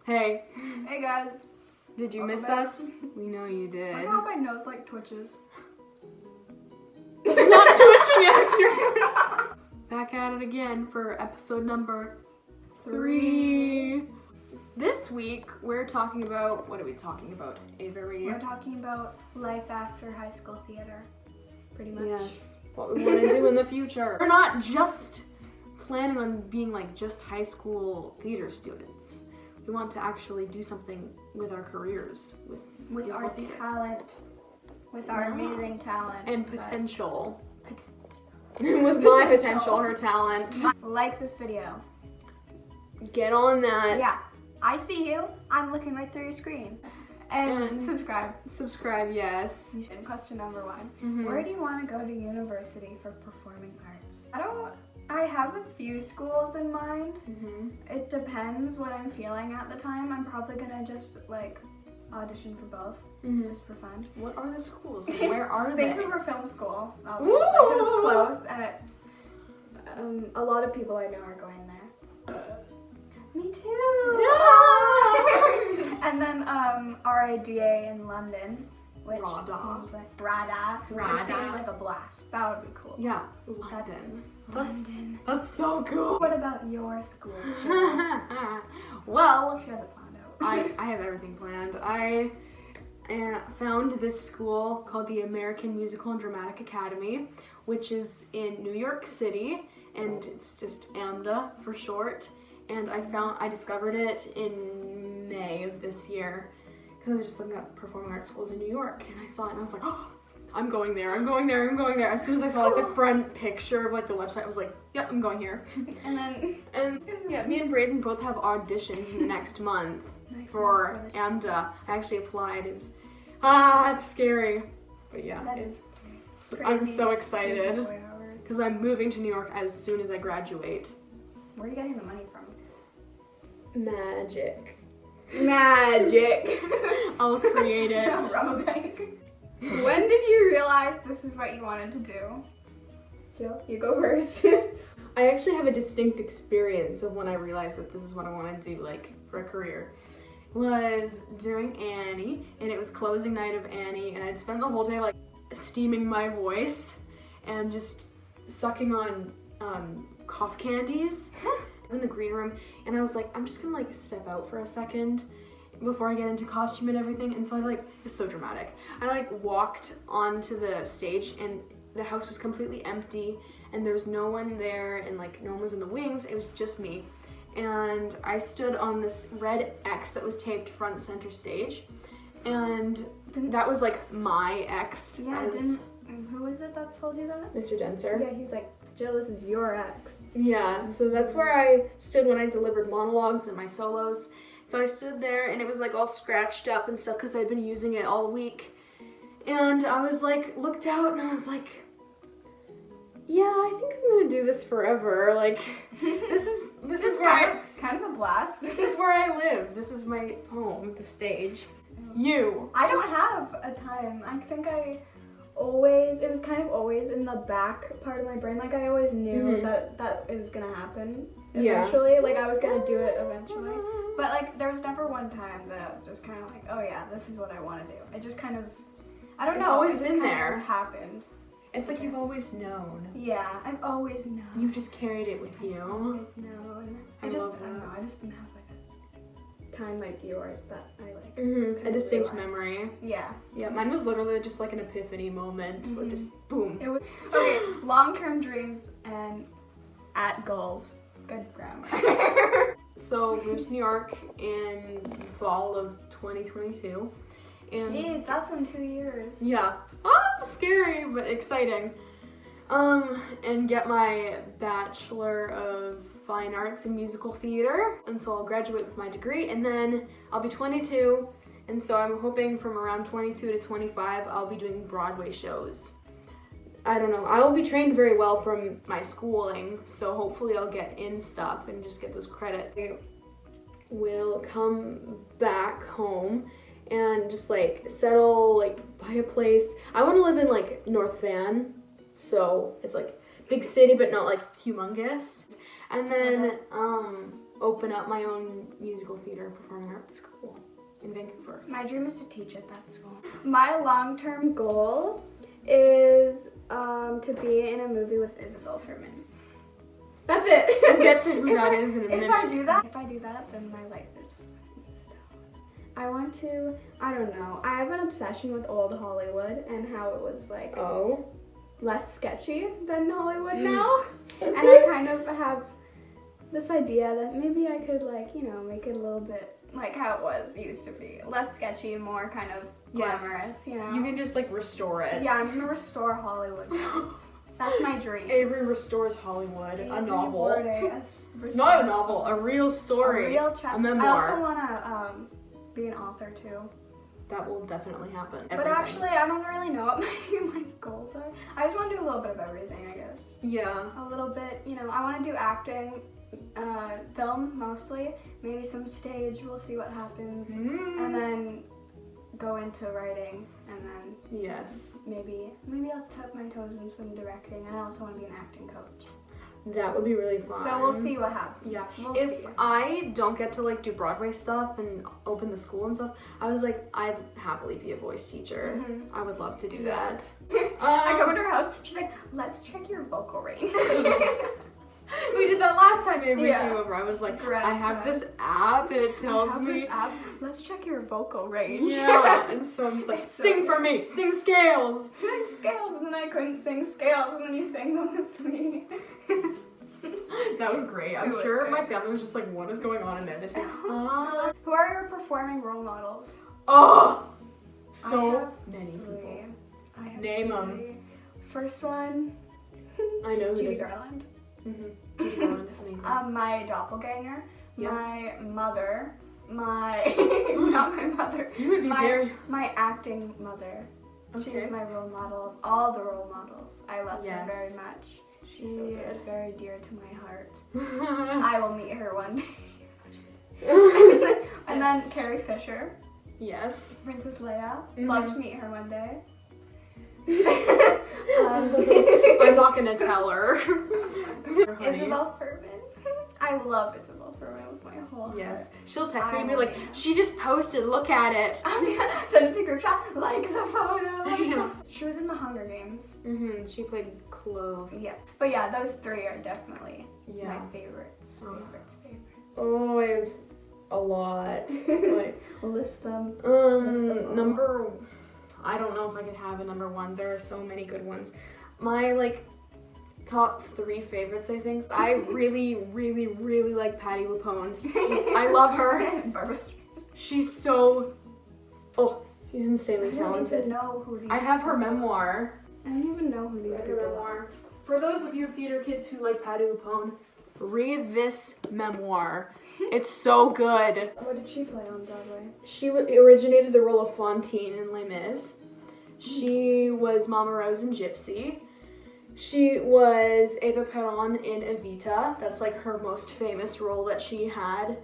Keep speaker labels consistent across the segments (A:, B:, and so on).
A: Hey.
B: Hey guys.
A: Did you miss us? We know you did.
B: Look how my nose like twitches.
A: It's not twitching after. Back at it again for episode number 3. This week we're talking about, what are we talking about, Avery?
B: We're talking about life after high school theater, pretty much.
A: Yes, what we want to do in the future. We're not just planning on being like just high school theater students. We want to actually do something with our careers,
B: with our
A: theater.
B: talent, with our amazing talent.
A: And potential. With my potential, her talent.
B: Like this video.
A: Get on that.
B: Yeah, I see you. I'm looking right through your screen. And subscribe.
A: Subscribe, yes.
B: And question number 1. Where do you want to go to university for performing arts? I have a few schools in mind. It depends what I'm feeling at the time. I'm probably gonna just like audition for both, just for fun.
A: What are the schools? Where are they?
B: Vancouver Film School, obviously, 'cause it's close and it's a lot of people I know are going there. Me too.
A: Yeah.
B: And then RADA in London, which seems like which seems like a blast. That would be cool.
A: Yeah,
B: London.
A: That's so cool.
B: What about your school?
A: Well,
B: She has it planned out.
A: I have everything planned. I found this school called the American Musical and Dramatic Academy, which is in New York City, and it's just AMDA for short. And I discovered it in May of this year because I was just looking at performing arts schools in New York, and I saw it and I was like, oh, I'm going there. As soon as I saw like the front picture of like the website, I was like, yeah, I'm going here.
B: And
A: yeah, me and Braden both have auditions in the next month for AMDA. I actually applied. It's scary, but yeah, I'm so excited because I'm moving to New York as soon as I graduate.
B: Where are you getting the money from?
A: Magic.
B: I'll
A: create it.
B: Rob a bank. When did you realize this is what you wanted to do? Jill, you go first.
A: I actually have a distinct experience of when I realized that this is what I want to do, like, for a career. It was during Annie, and it was closing night of Annie, and I'd spent the whole day, like, steaming my voice and just sucking on cough candies. I was in the green room, and I was like, I'm just gonna, like, step out for a second before I get into costume and everything. And so it's so dramatic. I like walked onto the stage and the house was completely empty and there was no one there and like no one was in the wings. It was just me. And I stood on this red X that was taped front center stage. And that was like my X.
B: Yeah, who was it that told you that?
A: Mr. Denser.
B: Yeah, he was like, Jill, this is your X.
A: Yeah, so that's where I stood when I delivered monologues and my solos. So I stood there and it was like all scratched up and stuff because I'd been using it all week. And I was like, looked out and I was like, yeah, I think I'm gonna do this forever. Like, this is where
B: kind of a blast.
A: This is where I live. This is my home, the stage. You.
B: I don't have a time. I think it was kind of always in the back part of my brain. Like I always knew that it was gonna happen eventually. Yeah. Like I was gonna do it eventually. But like there was never one time that I was just kind of like, oh yeah, this is what I want to do. It just kind of, I don't know.
A: It's always
B: been
A: been
B: kind
A: there.
B: Of happened.
A: It's like you've always known.
B: Yeah, I've always known.
A: You've just carried it with you.
B: I've always known. I don't know. I just didn't have like a time like yours that I like.
A: A distinct memory.
B: Yeah.
A: Yeah, mine was literally just like an epiphany moment. Like just boom.
B: It was okay. Long-term dreams and goals. Good grammar.
A: So moved to New York in the fall of 2022. And
B: jeez, that's in 2 years.
A: Yeah. Scary, but exciting. And get my Bachelor of Fine Arts in Musical Theater. And so I'll graduate with my degree, and then I'll be 22. And so I'm hoping from around 22 to 25, I'll be doing Broadway shows. I don't know. I'll be trained very well from my schooling, so hopefully I'll get in stuff and just get those credits. I will come back home and just like settle, like buy a place. I want to live in like North Van, so it's like big city but not like humongous. And then open up my own musical theater performing arts school in Vancouver.
B: My dream is to teach at that school. My long-term goal is to be in a movie with Isabel Furman. That's it.
A: We'll get to who that is in a minute.
B: If I do that, then my life is I want to, I don't know. I have an obsession with old Hollywood and how it was like less sketchy than Hollywood now. And I kind of have this idea that maybe I could like, make it a little bit like how it used to be. Less sketchy, more kind of glamorous,
A: You can just like restore it.
B: Yeah, I'm gonna restore Hollywood, guys. That's my dream.
A: Avery restores Hollywood. A novel.
B: Not
A: a novel, a real story. A memoir.
B: I also wanna be an author too.
A: That will definitely happen.
B: But actually, I don't really know what my goals are. I just want to do a little bit of everything, I guess.
A: Yeah.
B: A little bit, I want to do acting, film mostly, maybe some stage, we'll see what happens. And then go into writing, and then maybe I'll tap my toes in some directing, and I also want to be an acting coach.
A: That would be really fun.
B: So we'll see what happens.
A: Yeah.
B: We'll
A: if
B: see.
A: I don't get to like do Broadway stuff and open the school and stuff, I was like, I'd happily be a voice teacher. I would love to do that.
B: I come into her house, she's like, let's check your vocal range.
A: We did that last time Avery came over. I was like, I have this app and it tells me.
B: This app. Let's check your vocal range.
A: Yeah, and so I'm just like, sing for me, sing scales.
B: Sing scales, and then I couldn't sing scales, and then you sang them with me.
A: That was great. I'm sure my family was just like, what is going on in there? Just like,
B: Who are your performing role models?
A: Oh, so many people. Name them.
B: First one.
A: I know who
B: Judy Garland.
A: Judy Garland, amazing.
B: My doppelganger. My mother. Not my mother.
A: You would be
B: my acting mother.
A: Okay.
B: She's my role model of all the role models. I love her very much. She is very dear to my heart. I will meet her one day. And then Carrie Fisher.
A: Yes.
B: Princess Leia. Love to meet her one day.
A: I'm not gonna tell her.
B: Isabel Furman. I love Isabel Furman with my whole heart.
A: Yes. She'll text me and be like, she just posted, look at it.
B: Send it to group chat, like the photo. She was in the Hunger Games.
A: She played Clove.
B: Yeah. But yeah, those three are definitely my favorites. Favorites.
A: Oh, I have a lot. Like,
B: list them.
A: Number, I don't know if I could have a number one. There are so many good ones. My top 3 favorites, I think. I really, really, really like Patti LuPone. I love her.
B: Barbara Streisand.
A: She's so, she's insanely talented.
B: I don't even know who these
A: I have her memoir.
B: I don't even know who these people are.
A: For those of you theater kids who like Patti LuPone, read this memoir. It's so good.
B: What did she play on Broadway?
A: She originated the role of Fantine in Les Mis. She was Mama Rose in Gypsy. She was Eva Peron in Evita. That's like her most famous role that she had.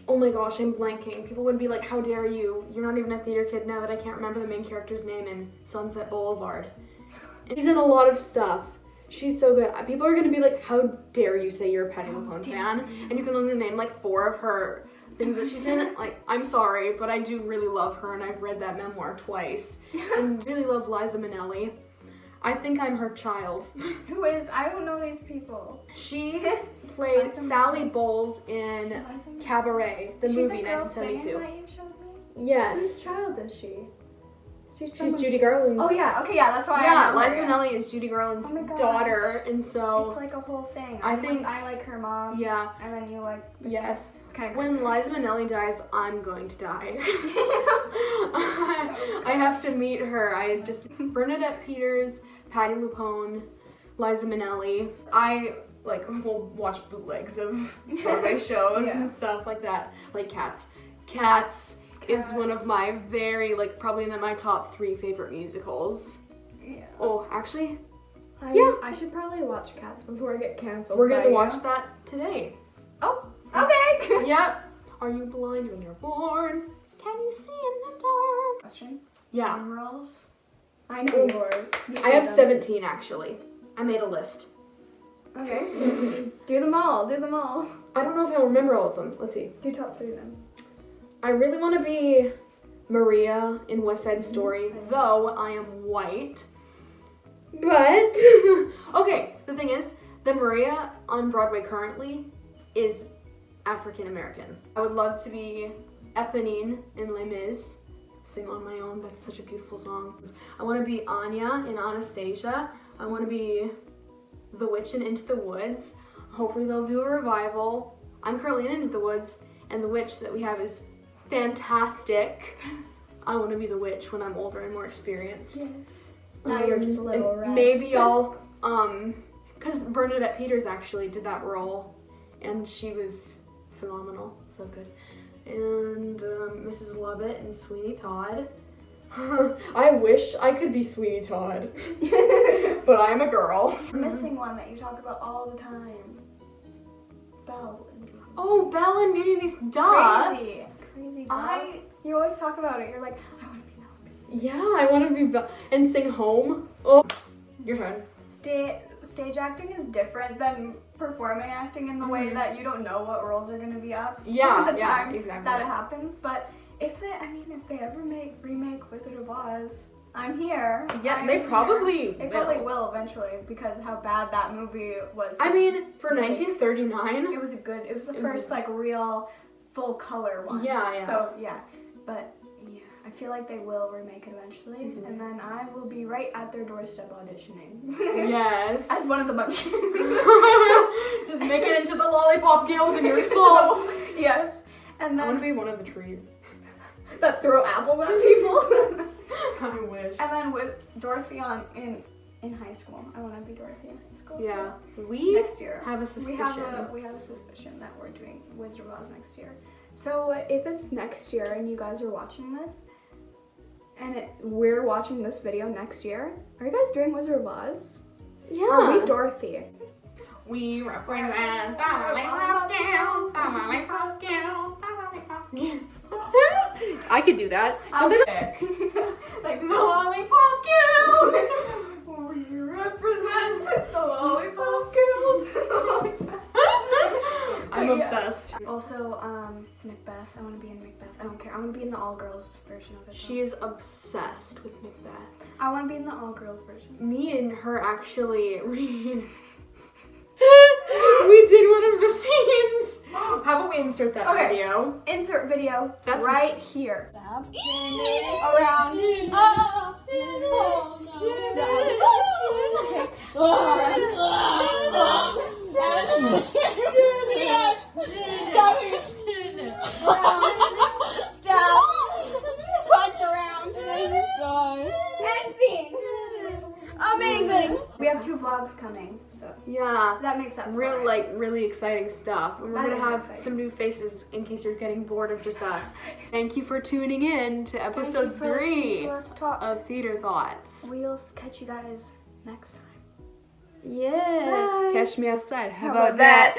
A: Oh my gosh, I'm blanking. People would be like, how dare you? You're not even a theater kid now that I can't remember the main character's name in Sunset Boulevard. She's in a lot of stuff. She's so good. People are gonna be like, how dare you say you're a Patti LuPone fan? And you can only name like 4 of her things that she's in. Like, I'm sorry, but I do really love her and I've read that memoir twice. And really love Liza Minnelli. I think I'm her child.
B: Who is? I don't know these people.
A: She played Sally Bowles in Cabaret, the movie, 1972. Yes.
B: Whose child is she?
A: She's Judy Garland's.
B: Oh yeah, okay, yeah, that's why. Yeah,
A: Liza Minnelli is Judy Garland's daughter, and so
B: it's like a whole thing.
A: I think
B: I like her mom.
A: Yeah.
B: And then you like.
A: Yes.
B: It's kind of
A: when Liza Minnelli dies, I'm going to die. I have to meet her. I just Bernadette Peters, Patti LuPone, Liza Minnelli. I will watch bootlegs of Broadway shows and stuff like that, like Cats. Cats is one of my probably in my top 3 favorite musicals. Yeah. Oh, actually,
B: I should probably watch Cats before I get canceled.
A: We're going to watch that today.
B: Oh, okay.
A: Yep. Are you blind when you're born? Can you see in the dark?
B: Question?
A: Yeah.
B: Drum rolls? I know yours.
A: I have 17 actually. I made a list.
B: Okay. Do them all.
A: I don't know if I remember all of them. Let's see.
B: Do top 3 then.
A: I really want to be Maria in West Side Story, though I am white. But, okay, the thing is, the Maria on Broadway currently is African American. I would love to be Eponine in Les Mis, sing on my own. That's such a beautiful song. I want to be Anya in Anastasia. I want to be the witch in Into the Woods. Hopefully they'll do a revival. I'm currently in Into the Woods, and the witch that we have is fantastic. I want to be the witch when I'm older and more experienced.
B: Yes. Now you're just a little red.
A: Maybe I'll, because Bernadette Peters actually did that role, and she was phenomenal, so good. And Mrs. Lovett and Sweeney Todd. I wish I could be Sweeney Todd, but I'm a girl.
B: I'm missing one that you talk about all the time. Belle.
A: Oh, Belle and Beauty and the Beast, duh.
B: Crazy Belle. You always talk about it. You're like, I want to be Belle.
A: Yeah, I want to be Belle and sing Home. Oh, your turn.
B: Stage acting is different than performing acting in the way that you don't know what roles are going to be up.
A: Yeah,
B: the time
A: exactly.
B: that it happens. But if they ever remake Wizard of Oz, I'm here.
A: Yeah, they probably
B: will eventually, because how bad that movie was.
A: I mean, for 1939,
B: it was the first like real full color one.
A: Yeah.
B: So yeah, but yeah, I feel like they will remake it eventually, and then I will be right at their doorstep auditioning.
A: Yes.
B: As one of the bunch.
A: Just make it into the Lollipop Guild in your soul.
B: Yes. And then
A: I want to be one of the trees
B: that throw apples at people.
A: I wish.
B: And then with Dorothy in high school, I want to be Dorothy in high school.
A: Yeah, we
B: next year
A: have a suspicion.
B: We have a suspicion that we're doing Wizard of Oz next year. So if it's next year and you guys are watching this, and we're watching this video next year, are you guys doing Wizard of Oz?
A: Yeah.
B: Or are we Dorothy?
A: We represent the Lollipop Guild, the Lollipop Guild, the Lollipop Guild. I could do that.
B: Like the Lollipop Guild. We represent the Lollipop Guild.
A: I'm obsessed.
B: Also, Macbeth. I want to be in Macbeth. I don't care. I want to be in the all-girls version of it.
A: She is obsessed with Macbeth.
B: I want to be in the all-girls version.
A: Me and her actually we did one of the scenes. How about we insert that video?
B: Insert video. That's right here.
C: Around. Stop. Punch around. And scene. Amazing.
B: We have 2 vlogs coming, so
A: Yeah.
B: that makes up for
A: Really exciting stuff. And we're
B: That
A: gonna
B: is
A: have
B: exciting.
A: some new faces in case you're getting bored of just us. Thank you for tuning in to episode 3 of Theater Thoughts.
B: We'll catch you guys next time.
A: Yeah.
B: Bye.
A: Catch me outside. How
B: about
A: about that?